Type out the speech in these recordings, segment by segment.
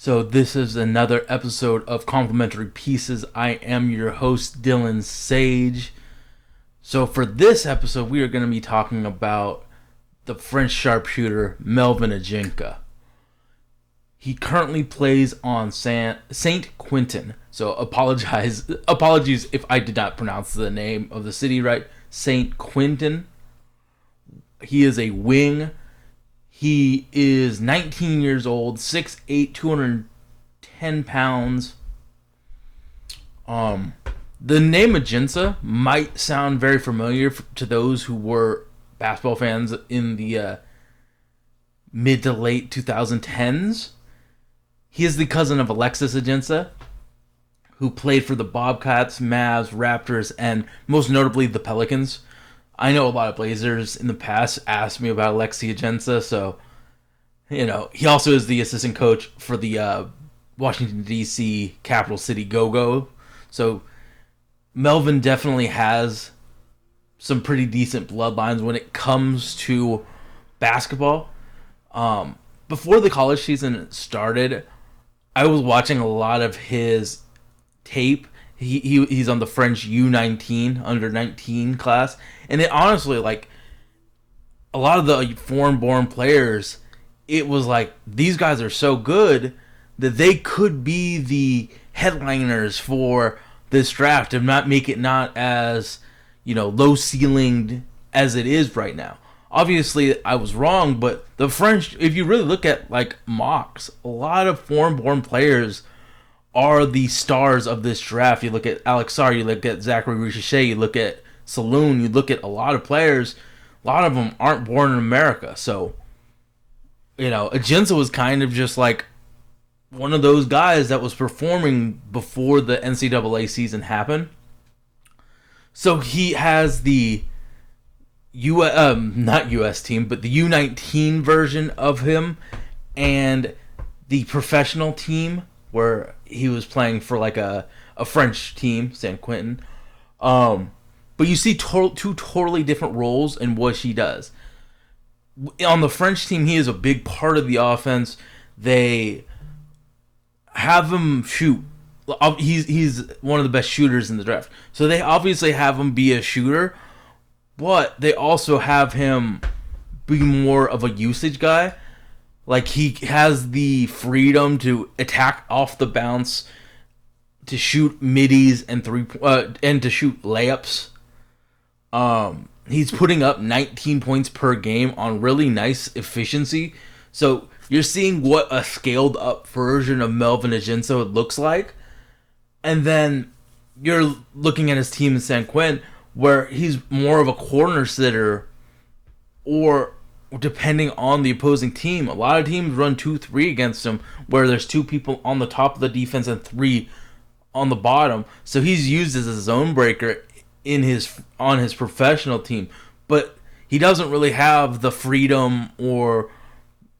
So this is another episode of Complementary Pieces. I am your host, Dylan Sage. So for this episode, we are going to be talking about the French sharpshooter, Melvin Ajinça. He currently plays on Saint Quentin. So apologies if I did not pronounce the name of the city right. Saint Quentin. He is a wing. He is 19 years old, 6'8", 210 pounds. The name Ajinça might sound very familiar to those who were basketball fans in the mid to late 2010s. He is the cousin of Alexis Ajinça, who played for the Bobcats, Mavs, Raptors, and most notably the Pelicans. I know a lot of Blazers in the past asked me about Alexis Ajinça, so, he also is the assistant coach for the Washington, D.C. Capital City Go-Go. So Melvin definitely has some pretty decent bloodlines when it comes to basketball. Before the college season started, I was watching a lot of his tape. He's on the French U19 under 19 class, and it honestly, a lot of the foreign-born players, it was like these guys are so good that they could be the headliners for this draft and not make it not as low ceilinged as it is right now. Obviously, I was wrong, but the French, if you really look at mocks, a lot of foreign-born players are the stars of this draft. You look at Alex Sarr, you look at Zachary Richichet, you look at Saloon, you look at a lot of players. A lot of them aren't born in America. So, Ajinça was kind of just one of those guys that was performing before the NCAA season happened. So he has the not US team, but the U19 version of him and the professional team where he was playing for a French team, San Quentin. But you see two totally different roles in what he does. On the French team, he is a big part of the offense. They have him shoot. He's one of the best shooters in the draft. So they obviously have him be a shooter, but they also have him be more of a usage guy. He has the freedom to attack off the bounce, to shoot middies and and to shoot layups. He's putting up 19 points per game on really nice efficiency. So you're seeing what a scaled up version of Melvin Ajinça looks like. And then you're looking at his team in San Quentin, where he's more of a corner sitter, or depending on the opposing team. A lot of teams run 2-3 against him, where there's two people on the top of the defense and three on the bottom. So he's used as a zone breaker on his professional team, but he doesn't really have the freedom or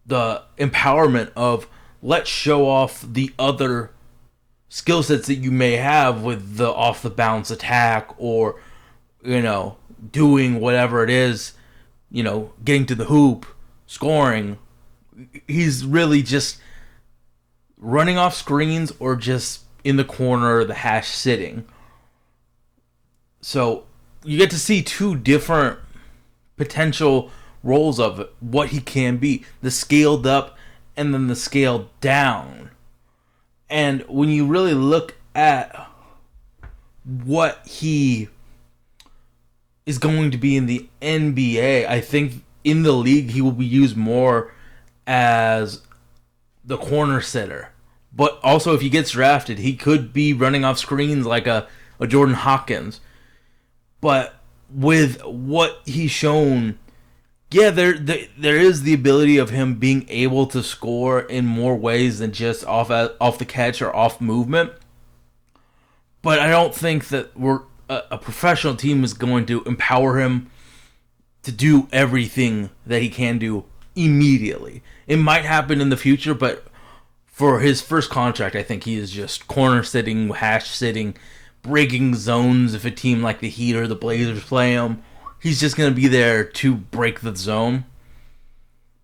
the empowerment of let's show off the other skill sets that you may have with the off the bounce attack, or doing whatever it is, getting to the hoop, scoring. He's really just running off screens or just in the corner, the hash sitting. So you get to see two different potential roles of what he can be. The scaled up and then the scaled down. And when you really look at what he is going to be in the NBA, I think in the league he will be used more as the corner sitter. But also if he gets drafted, he could be running off screens like a Jordan Hawkins. But with what he's shown, there is the ability of him being able to score in more ways than just off the catch or off movement. But I don't think that a professional team is going to empower him to do everything that he can do immediately. It might happen in the future, but for his first contract, I think he is just corner sitting, hash sitting, breaking zones if a team like the Heat or the Blazers play him. He's just going to be there to break the zone.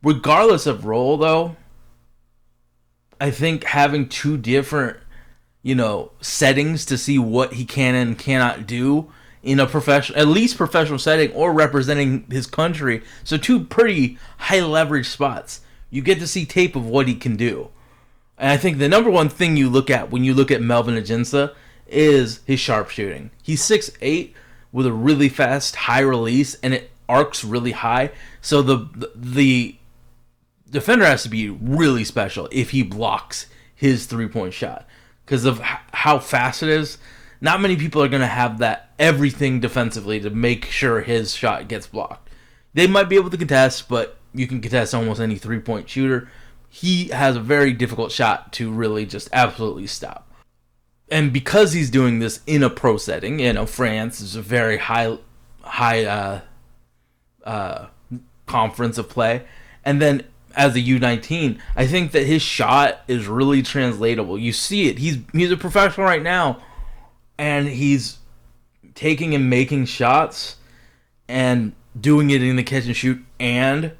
Regardless of role, though, I think having two different, settings to see what he can and cannot do in a professional, at least professional setting, or representing his country. So two pretty high leverage spots. You get to see tape of what he can do. And I think the number one thing you look at when you look at Melvin Ajinça is his sharpshooting. He's 6'8" with a really fast high release, and it arcs really high. So the defender has to be really special if he blocks his 3-point shot because of how fast it is. Not many people are going to have that everything defensively to make sure his shot gets blocked. They might be able to contest, but you can contest almost any 3-point shooter. He has a very difficult shot to really just absolutely stop. And because he's doing this in a pro setting, France is a very high conference of play, and then as a U19, I think that his shot is really translatable. You see it. He's a professional right now, and he's taking and making shots and doing it in the catch and shoot and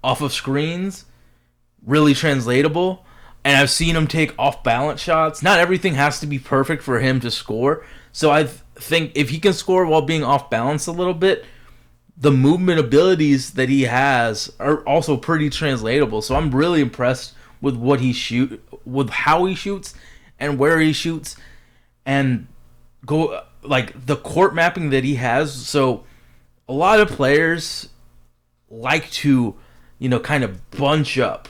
off of screens. Really translatable. And I've seen him take off balance shots. Not everything has to be perfect for him to score. So I think if he can score while being off balance a little bit, the movement abilities that he has are also pretty translatable. So I'm really impressed with with how he shoots and where he shoots, and the court mapping that he has. So a lot of players like to, kind of bunch up,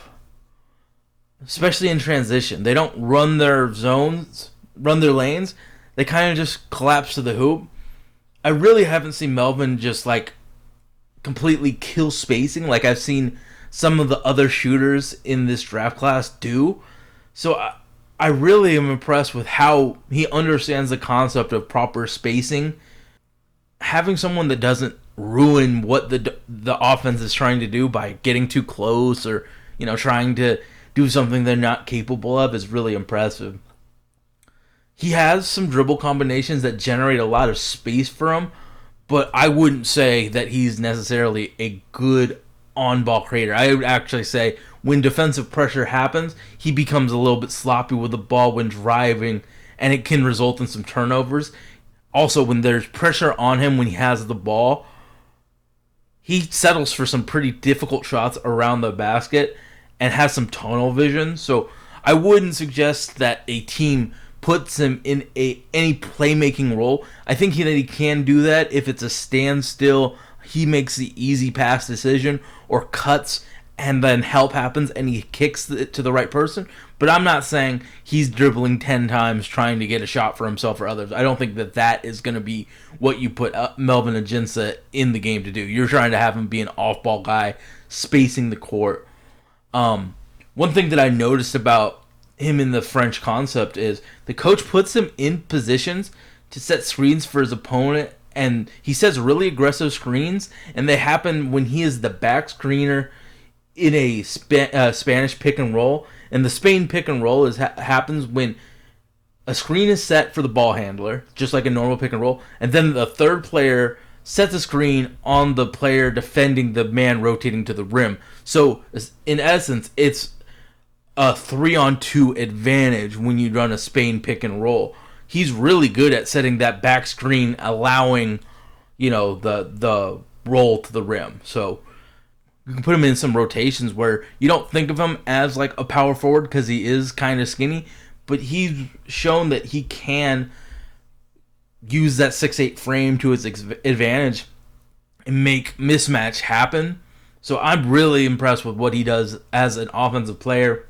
especially in transition. They don't run their lanes. They kind of just collapse to the hoop. I really haven't seen Melvin just completely kill spacing like I've seen some of the other shooters in this draft class do. So I really am impressed with how he understands the concept of proper spacing. Having someone that doesn't ruin what the offense is trying to do by getting too close or trying to do something they're not capable of is really impressive. He has some dribble combinations that generate a lot of space for him, but I wouldn't say that he's necessarily a good on-ball creator. I would actually say when defensive pressure happens, he becomes a little bit sloppy with the ball when driving, and it can result in some turnovers. Also, when there's pressure on him when he has the ball, he settles for some pretty difficult shots around the basket and has some tunnel vision. So I wouldn't suggest that a team puts him in any playmaking role. I think that he can do that if it's a standstill. He makes the easy pass decision or cuts, and then help happens and he kicks it to the right person. But I'm not saying he's dribbling 10 times trying to get a shot for himself or others. I don't think that is going to be what you put Melvin Ajinça in the game to do. You're trying to have him be an off-ball guy, spacing the court. One thing that I noticed about him in the French concept is the coach puts him in positions to set screens for his opponent, and he sets really aggressive screens, and they happen when he is the back screener in a Spanish pick and roll. And the Spain pick and roll happens when a screen is set for the ball handler, just like a normal pick and roll, and then the third player sets a screen on the player defending the man rotating to the rim. So in essence, it's a 3-on-2 advantage when you run a Spain pick and roll. He's really good at setting that back screen, allowing the roll to the rim. So you can put him in some rotations where you don't think of him as like a power forward because he is kind of skinny, but he's shown that he can use that 6'8" frame to his advantage and make mismatch happen. So I'm really impressed with what he does as an offensive player.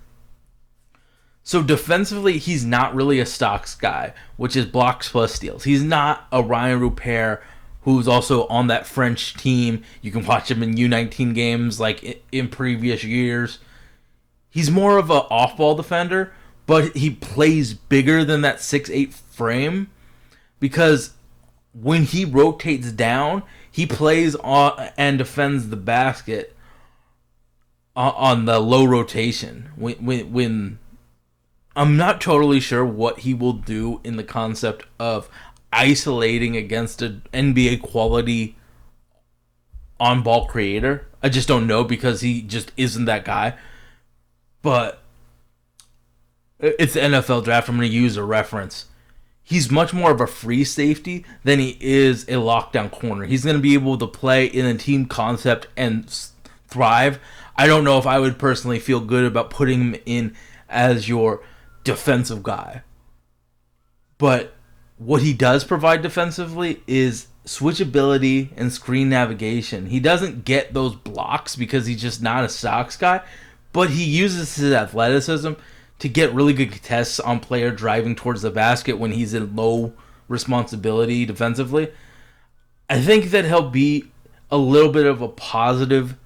So defensively, he's not really a stocks guy, which is blocks plus steals. He's not a Ryan Rupert, who's also on that French team. You can watch him in U19 games like in previous years. He's more of an off-ball defender, but he plays bigger than that 6'8" frame because when he rotates down, he plays on and defends the basket on the low rotation. When I'm not totally sure what he will do in the concept of isolating against an NBA quality on-ball creator. I just don't know because he just isn't that guy. But It's the NFL draft. I'm going to use a reference. He's much more of a free safety than he is a lockdown corner. He's going to be able to play in a team concept and thrive. I don't know if I would personally feel good about putting him in as your defensive guy. But what he does provide defensively is switchability and screen navigation. He doesn't get those blocks because he's just not a Sox guy, but he uses his athleticism to get really good tests on player driving towards the basket when he's in low responsibility defensively. I think that he'll be a little bit of a positive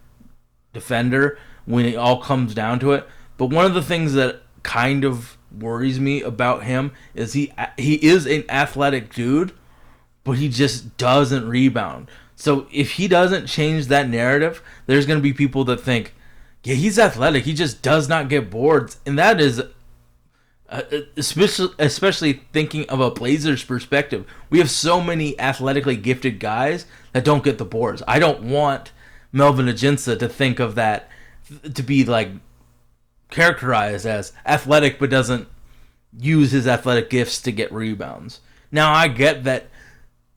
defender when it all comes down to it. But one of the things that kind of worries me about him is he is an athletic dude, but he just doesn't rebound. So if he doesn't change that narrative, there's going to be people that think, yeah, he's athletic, he just does not get boards. And that is, especially thinking of a Blazers perspective, we have so many athletically gifted guys that don't get the boards. I don't want Melvin Ajinça to think of that, to be like characterized as athletic but doesn't use his athletic gifts to get rebounds. Now, I get that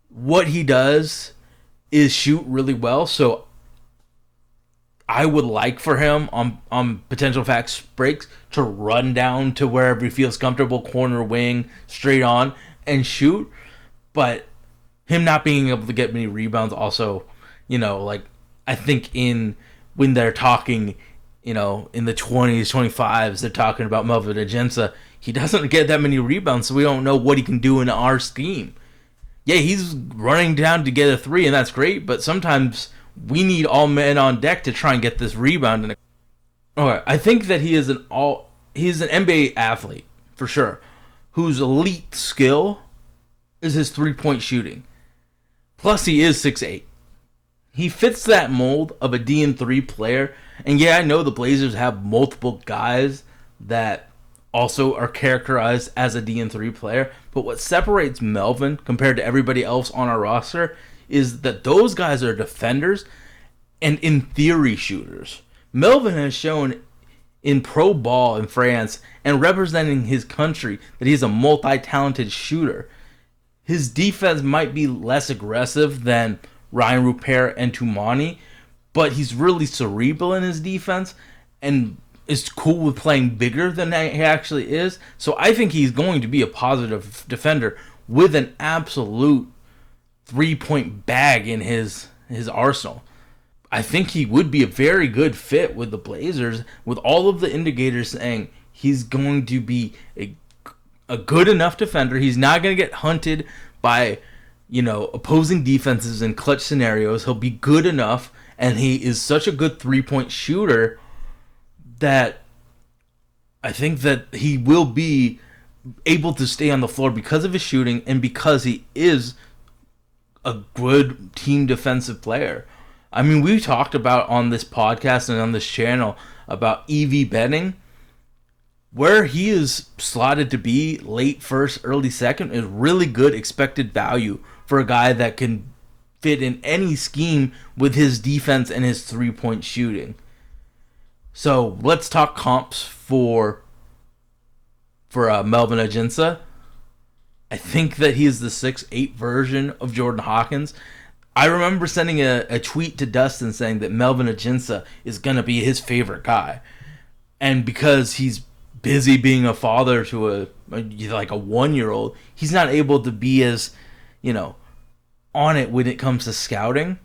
what he does is shoot really well, so I would like for him on potential fast breaks to run down to wherever he feels comfortable, corner, wing, straight on, and shoot. But him not being able to get many rebounds also, like, I think when they're talking, in the 20s, 25s, they're talking about Melvin Ajinça. He doesn't get that many rebounds, so we don't know what he can do in our scheme. Yeah, he's running down to get a three, and that's great, but sometimes we need all men on deck to try and get this rebound. Okay, I think that he's an NBA athlete, for sure, whose elite skill is his three-point shooting. Plus, he is 6'8". He fits that mold of a D&3 player, and yeah, I know the Blazers have multiple guys that also are characterized as a D&3 player, but what separates Melvin compared to everybody else on our roster is that those guys are defenders and, in theory, shooters. Melvin has shown in pro ball in France and representing his country that he's a multi-talented shooter. His defense might be less aggressive than Ryan Rupert and Toumani, but he's really cerebral in his defense and is cool with playing bigger than he actually is. So I think he's going to be a positive defender with an absolute three-point bag in his arsenal. I think he would be a very good fit with the Blazers, with all of the indicators saying he's going to be a good enough defender. He's not going to get hunted by, opposing defenses in clutch scenarios. He'll be good enough, and he is such a good three-point shooter that I think that he will be able to stay on the floor because of his shooting and because he is a good team defensive player. I mean, we talked about on this podcast and on this channel about EV betting. Where he is slotted to be late first, early second is really good expected value for a guy that can fit in any scheme with his defense and his three-point shooting. So let's talk comps for Melvin Ajinça. I think that he is the 6'8" version of Jordan Hawkins. I remember sending a tweet to Dustin saying that Melvin Ajinça is going to be his favorite guy. And because he's busy being a father to a 1-year-old, he's not able to be as, on it when it comes to scouting.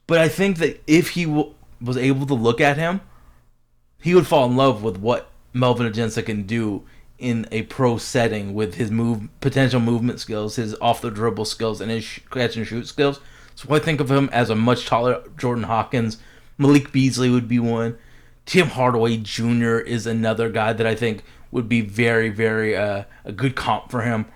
But I think that if he was able to look at him, he would fall in love with what Melvin Ajinça can do in a pro setting with his potential movement skills, his off-the-dribble skills, and his catch-and-shoot skills. So I think of him as a much taller Jordan Hawkins. Malik Beasley would be one. Tim Hardaway Jr. is another guy that I think would be very, very a good comp for him.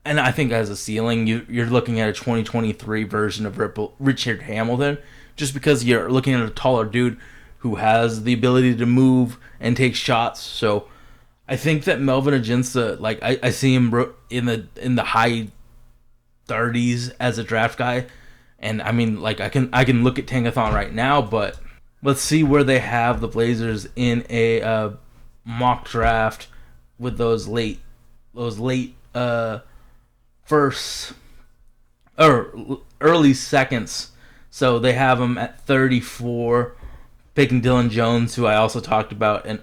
And I think as a ceiling, you're looking at a 2023 version of Richard Hamilton, just because you're looking at a taller dude who has the ability to move and take shots. So I think that Melvin Ajinça, I see him in the high 30s as a draft guy. And I mean, I can look at Tankathon right now, but let's see where they have the Blazers in a mock draft with those late first or early seconds. So they have him at 34, picking Dylan Jones, who I also talked about, and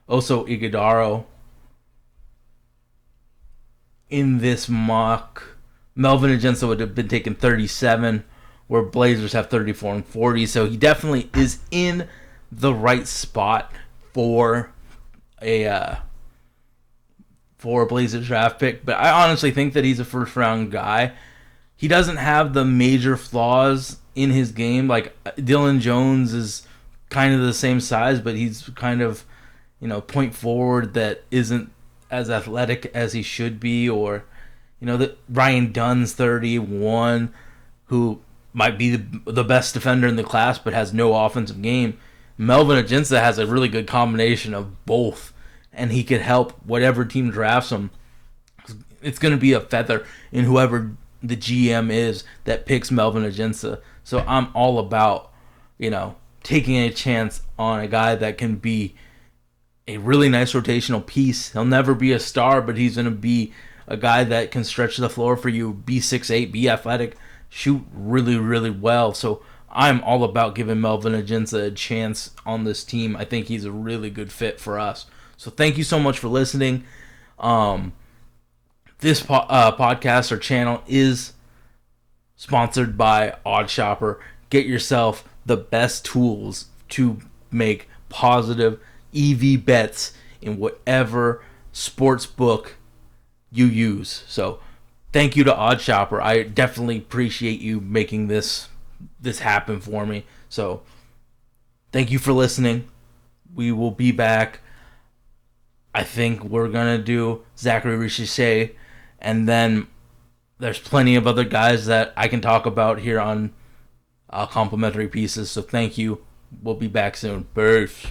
also Iguodaro in this mock. Melvin Ajinça would have been taken 37, where Blazers have 34 and 40. So he definitely is in the right spot for a Blazers draft pick. But I honestly think that he's a first round guy. He doesn't have the major flaws in his game. Like Dylan Jones is kind of the same size, but he's kind of, point forward that isn't as athletic as he should be. Or, that Ryan Dunn's 31, who might be the best defender in the class, but has no offensive game. Melvin Ajinça has a really good combination of both, and he could help whatever team drafts him. It's going to be a feather in whoever the GM is that picks Melvin Ajinça. So I'm all about, taking a chance on a guy that can be a really nice rotational piece. He'll never be a star, but he's going to be a guy that can stretch the floor for you, be 6'8", be athletic, shoot really, really well. So I'm all about giving Melvin Ajinça a chance on this team. I think he's a really good fit for us. So thank you so much for listening. This podcast or channel is sponsored by OddsShopper. Get yourself the best tools to make positive EV bets in whatever sports book you use. So thank you to OddsShopper. I definitely appreciate you making this happen for me. So thank you for listening. We will be back. I think we're going to do Zachary Richichet, and then there's plenty of other guys that I can talk about here on Complementary Pieces. So thank you. We'll be back soon. Peace.